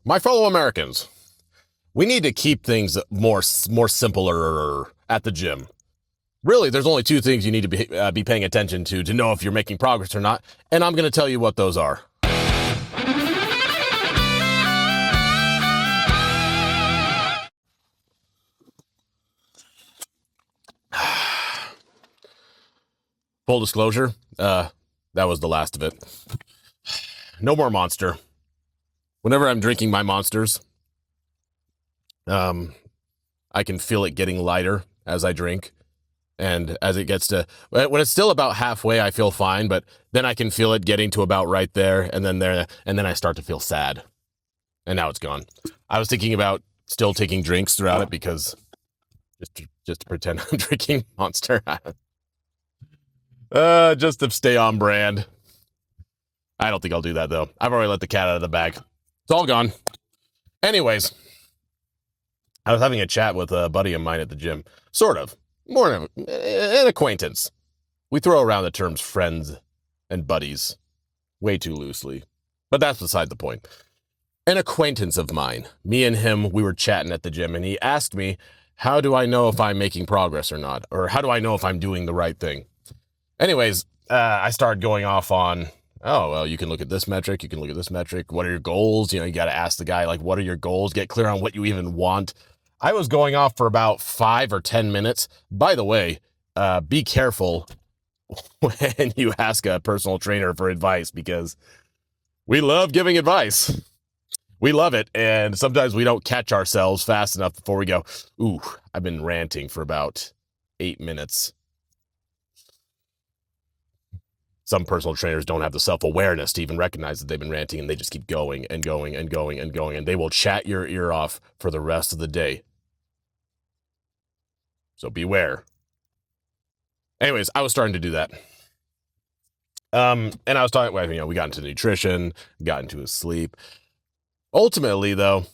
My fellow Americans, we need to keep things more simpler at the gym. Really, there's only two things you need to be paying attention to know if you're making progress or not, and I'm going to tell you what those are. Full disclosure, that was the last of it. No more Monster. Whenever I'm drinking my Monsters, I can feel it getting lighter as I drink. And as it gets to, when it's still about halfway, I feel fine, but then I can feel it getting to about right there, and then I start to feel sad. And now it's gone. I was thinking about still taking drinks throughout it because just to pretend I'm drinking Monster. Just to stay on brand. I don't think I'll do that though. I've already let the cat out of the bag. It's all gone. Anyways, I was having a chat with a buddy of mine at the gym. Sort of. More of an acquaintance. We throw around the terms friends and buddies way too loosely. But that's beside the point. An acquaintance of mine, me and him, we were chatting at the gym, and he asked me, how do I know if I'm making progress or not? Or how do I know if I'm doing the right thing? Anyways, I started going off on, oh, well, you can look at this metric, you can look at this metric. What are your goals? You got to ask the guy, like, what are your goals? Get clear on what you even want. I was going off for about 5 or 10 minutes. By the way, be careful when you ask a personal trainer for advice, because we love giving advice. We love it, and sometimes we don't catch ourselves fast enough before we go, ooh, I've been ranting for about 8 minutes. Some personal trainers don't have the self-awareness to even recognize that they've been ranting, and they just keep going and going and going and going, and they will chat your ear off for the rest of the day. So beware. Anyways, I was starting to do that. And I was talking, we got into nutrition, got into his sleep. Ultimately, though,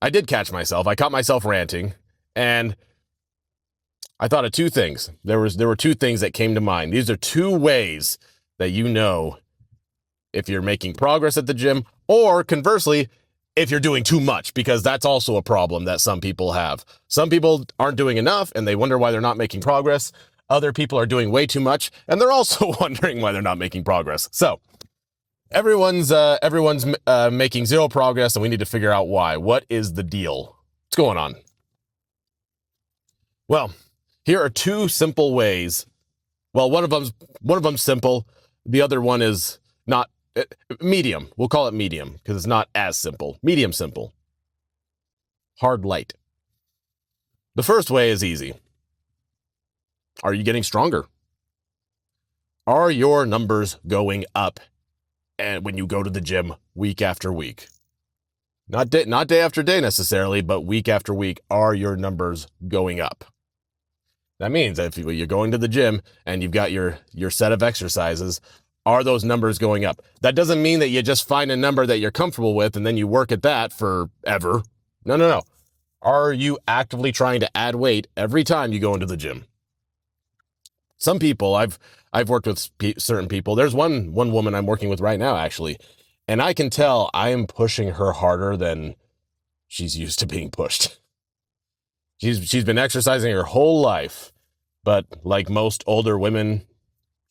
I did catch myself. I caught myself ranting, and I thought of two things. There were two things that came to mind. These are two ways that you know if you're making progress at the gym, or conversely, if you're doing too much, because that's also a problem that some people have. Some people aren't doing enough, and they wonder why they're not making progress. Other people are doing way too much, and they're also wondering why they're not making progress. So everyone's making zero progress, and we need to figure out why. What is the deal? What's going on? Well, here are two simple ways. Well, one of them's simple. The other one is not medium. We'll call it medium because it's not as simple. Medium simple. Hard light. The first way is easy. Are you getting stronger? Are your numbers going up? And when you go to the gym week after week, not day after day necessarily, but week after week, are your numbers going up? That means that if you're going to the gym and you've got your set of exercises, are those numbers going up? That doesn't mean that you just find a number that you're comfortable with and then you work at that forever. No. Are you actively trying to add weight every time you go into the gym? Some people, I've worked with certain people. There's one woman I'm working with right now, actually, and I can tell I am pushing her harder than she's used to being pushed. She's been exercising her whole life, but like most older women,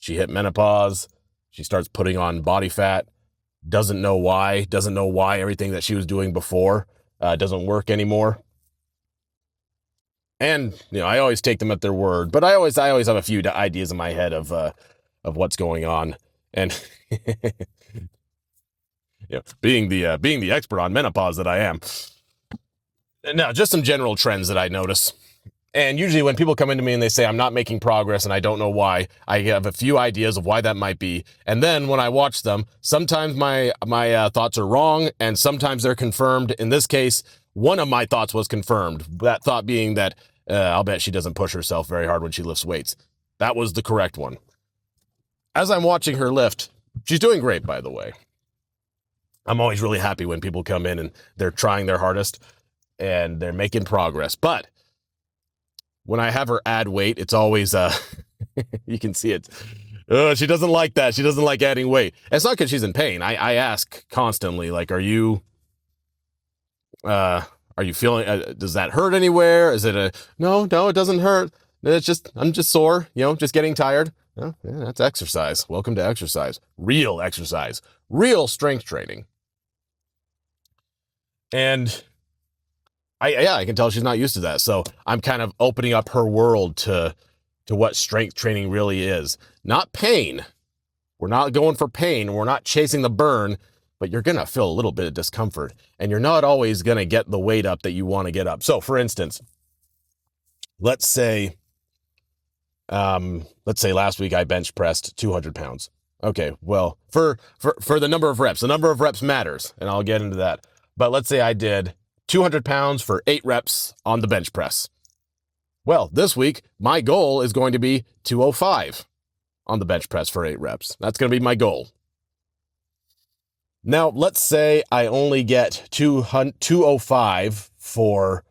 she hit menopause. She starts putting on body fat, doesn't know why everything that she was doing before doesn't work anymore. And, I always take them at their word, but I always have a few ideas in my head of what's going on. And being the expert on menopause that I am. Now, just some general trends that I notice. And usually when people come into me and they say, I'm not making progress and I don't know why, I have a few ideas of why that might be. And then when I watch them, sometimes my thoughts are wrong and sometimes they're confirmed. In this case, one of my thoughts was confirmed. That thought being that I'll bet she doesn't push herself very hard when she lifts weights. That was the correct one. As I'm watching her lift, she's doing great, by the way. I'm always really happy when people come in and they're trying their hardest and they're making progress. But when I have her add weight, it's always, you can see it. She doesn't like that. She doesn't like adding weight. And it's not because she's in pain. I ask constantly, like, are you Are you feeling, does that hurt anywhere? Is it no, it doesn't hurt. I'm just sore, just getting tired. Oh, yeah, that's exercise. Welcome to exercise. Real exercise. Real strength training. And I can tell she's not used to that. So I'm kind of opening up her world to what strength training really is. Not pain. We're not going for pain. We're not chasing the burn, but you're going to feel a little bit of discomfort, and you're not always going to get the weight up that you want to get up. So for instance, let's say last week I bench pressed 200 pounds. Okay, well, for the number of reps matters, and I'll get into that. But let's say I did 200 pounds for 8 reps on the bench press. Well, this week, my goal is going to be 205 on the bench press for 8 reps. That's going to be my goal. Now, let's say I only get 205 for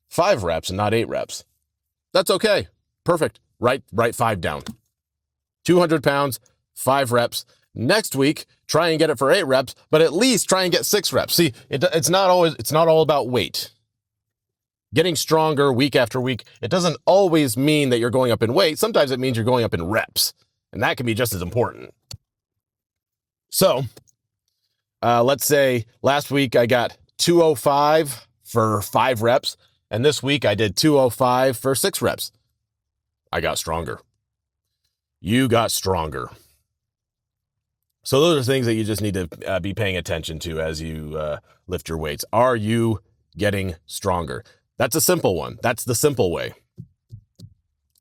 5 reps and not 8 reps. That's okay. Perfect. Write 5 down. 200 pounds, 5 reps. Next week, try and get it for 8 reps, but at least try and get 6 reps. See, it's not all about weight. Getting stronger week after week, it doesn't always mean that you're going up in weight. Sometimes it means you're going up in reps, and that can be just as important. So, let's say last week I got 205 for 5 reps, and this week I did 205 for 6 reps. I got stronger. You got stronger. So those are things that you just need to be paying attention to as you lift your weights. Are you getting stronger? That's a simple one. That's the simple way.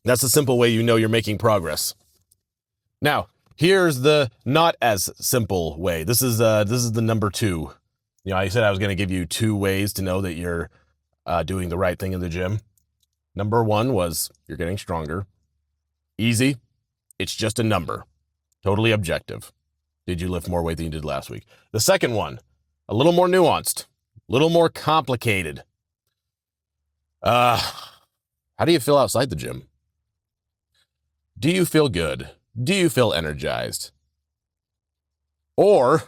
That's the simple way you know you're making progress. Now, here's the not as simple way. This is the number 2. I said I was going to give you 2 ways to know that you're doing the right thing in the gym. Number 1 was you're getting stronger. Easy. It's just a number. Totally objective. Did you lift more weight than you did last week? The second one, a little more nuanced, a little more complicated. How do you feel outside the gym? Do you feel good? Do you feel energized? Or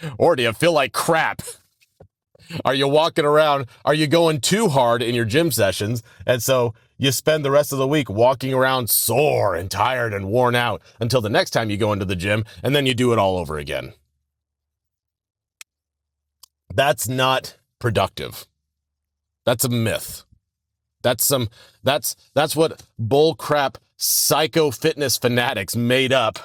do you feel like crap? Are you walking around? Are you going too hard in your gym sessions? And so you spend the rest of the week walking around sore and tired and worn out until the next time you go into the gym, and then you do it all over again. That's not productive. That's a myth. That's what bullcrap psycho fitness fanatics made up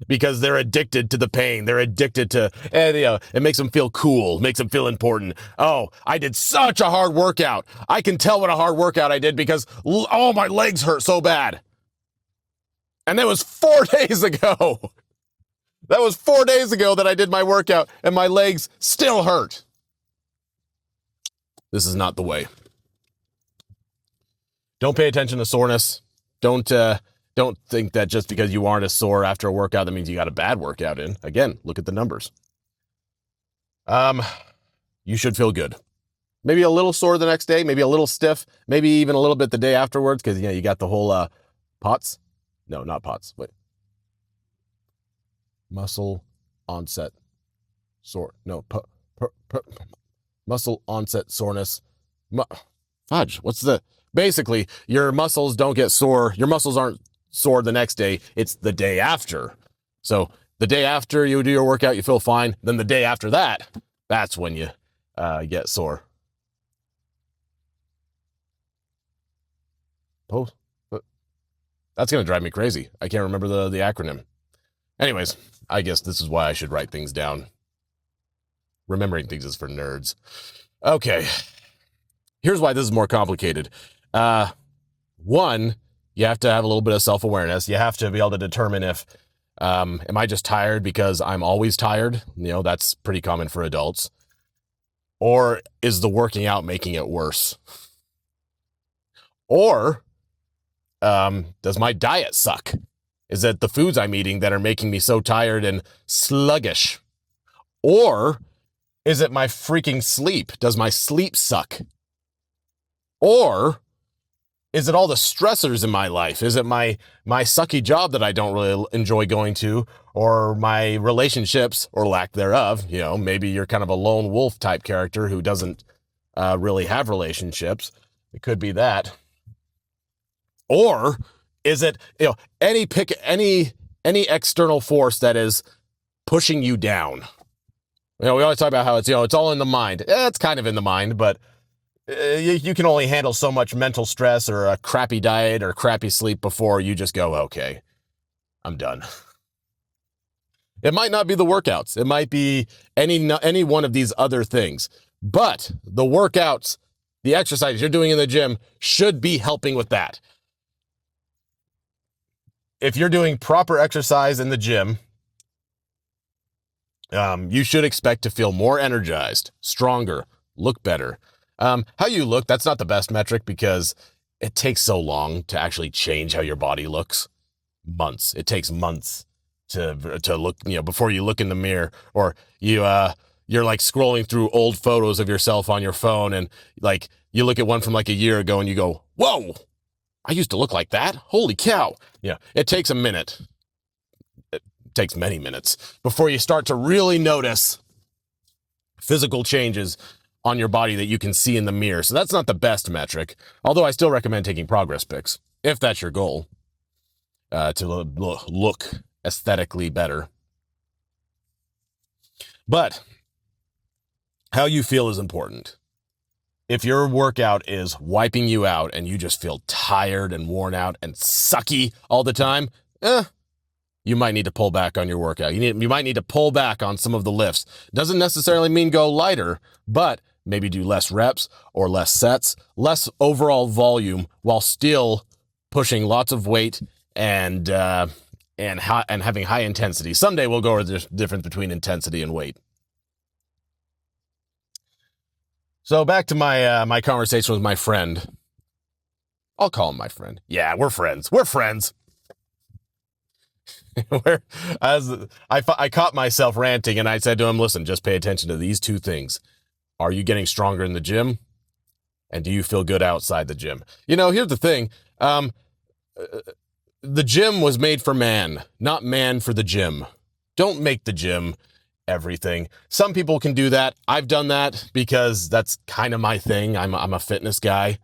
because they're addicted to the pain. They're addicted to, it makes them feel cool, makes them feel important. Oh, I did such a hard workout. I can tell what a hard workout I did because, my legs hurt so bad. And that was 4 days ago. That was 4 days ago that I did my workout and my legs still hurt. This is not the way. Don't pay attention to soreness. Don't think that just because you aren't as sore after a workout, that means you got a bad workout in. Again, look at the numbers. You should feel good. Maybe a little sore the next day, maybe a little stiff, maybe even a little bit the day afterwards, because you got the whole POTS. No, not POTS. Wait. Muscle onset sore. No, muscle onset soreness. Fudge. Basically, your muscles don't get sore. Your muscles aren't sore the next day. It's the day after. So the day after you do your workout, you feel fine. Then the day after that, that's when you get sore. That's going to drive me crazy. I can't remember the acronym. Anyways, I guess this is why I should write things down. Remembering things is for nerds. Okay. Here's why this is more complicated. One, you have to have a little bit of self-awareness. You have to be able to determine if, am I just tired because I'm always tired? That's pretty common for adults. Or is the working out making it worse? Or, does my diet suck? Is it the foods I'm eating that are making me so tired and sluggish? Or is it my freaking sleep? Does my sleep suck? Or Is it all the stressors in my life? Is it my sucky job that I don't really enjoy going to, or my relationships or lack thereof? You know, maybe you're kind of a lone wolf type character who doesn't really have relationships. It could be that. Or is it, any external force that is pushing you down? We always talk about how it's all in the mind. It's kind of in the mind, but you can only handle so much mental stress or a crappy diet or crappy sleep before you just go, okay, I'm done. It might not be the workouts. It might be any one of these other things. But the workouts, the exercises you're doing in the gym should be helping with that. If you're doing proper exercise in the gym, you should expect to feel more energized, stronger, look better. How you look, that's not the best metric because it takes so long to actually change how your body looks. Months. It takes months to look, before you look in the mirror, or you're like scrolling through old photos of yourself on your phone, and like you look at one from like a year ago and you go, whoa, I used to look like that. Holy cow. Yeah. It takes a minute. It takes many minutes before you start to really notice physical changes on your body that you can see in the mirror. So that's not the best metric, although I still recommend taking progress pics if that's your goal, to look aesthetically better. But how you feel is important. If your workout is wiping you out and you just feel tired and worn out and sucky all the time, you might need to pull back on your workout. You might need to pull back on some of the lifts. Doesn't necessarily mean go lighter, but maybe do less reps or less sets, less overall volume, while still pushing lots of weight and having high intensity. Someday we'll go over the difference between intensity and weight. So back to my conversation with my friend. I'll call him my friend. Yeah, we're friends. We're friends. I caught myself ranting, and I said to him, listen, just pay attention to these two things. Are you getting stronger in the gym? And do you feel good outside the gym? Here's the thing. The gym was made for man, not man for the gym. Don't make the gym everything. Some people can do that. I've done that because that's kind of my thing. I'm a fitness guy,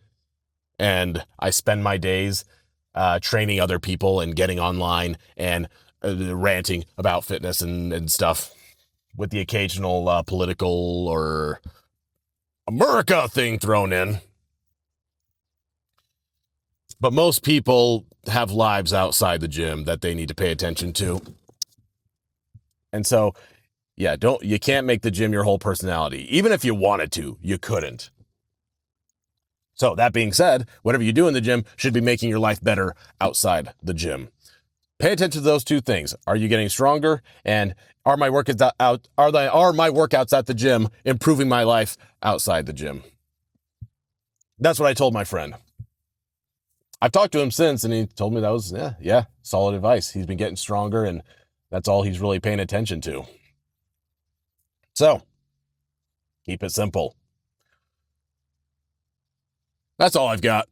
and I spend my days training other people and getting online and ranting about fitness and stuff, with the occasional political or America thing thrown in. But most people have lives outside the gym that they need to pay attention to. And so, yeah, you can't make the gym your whole personality. Even if you wanted to, you couldn't. So that being said, whatever you do in the gym should be making your life better outside the gym. Pay attention to those two things. Are you getting stronger? And are my workouts at the gym improving my life outside the gym? That's what I told my friend. I've talked to him since, and he told me that was, solid advice. He's been getting stronger, and that's all he's really paying attention to. So, keep it simple. That's all I've got.